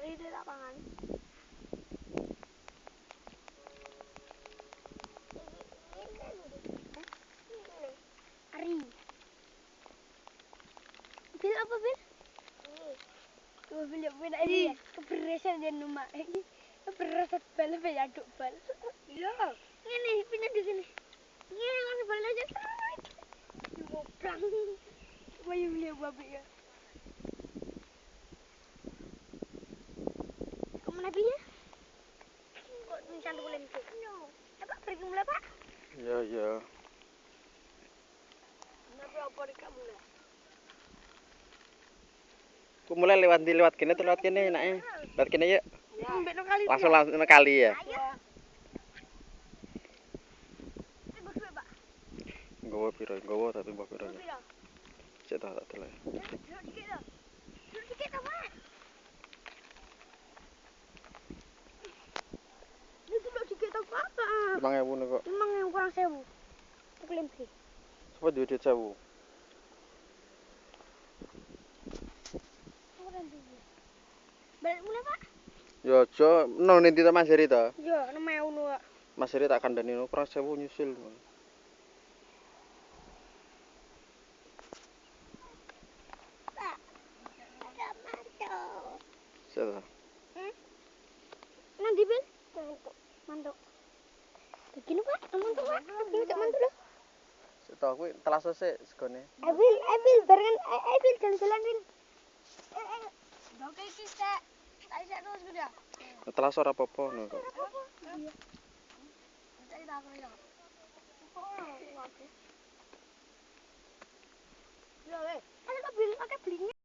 Ini lapangan. Ari. Bil apa bil? Coba bil beda ini. Keberesan dan rumah. Keberesan bal ya aduk bal. Iya. Ini pindah di sini. Ini langsung bal aja. Ngoplang. Bayu beli babi ya. Mana pilih? Kok cantik boleh itu? Apa pergi mulai Pak? Ya ya. Kenapa apa kamu lah? Ku mulai lewat kene tuh lewat kene enake. Lewat kene yuk. Ya. Langsung kali ya. Nggawa piro? Nggawa tapi mbah piro. Cek tak delok. Dikit apa? Ini dulu dikit apa? 5.000 nih kok. 5.000 kurang 1.000. Tukerin sih. Coba duit 1.000. Balik mulai Pak? Ya aja nang ndi ta Mas Heri ta? Iya, 6.000 Pak. Mas Heri tak kandhani kurang 1.000 nyusul. Pak. Ada mantuk. Siapa? Nanti bil? Mantuk. Begini Pak, mantuk Pak. Begini tak mantuk loh. Seta kuwi telaso sik segone. Abil barengan Abil jalan-jalan Bil. Oke kita. Saya terus sudah. Telaso ora apa-apa ngono kok. Iya. Kita aku ya. Oh, oke.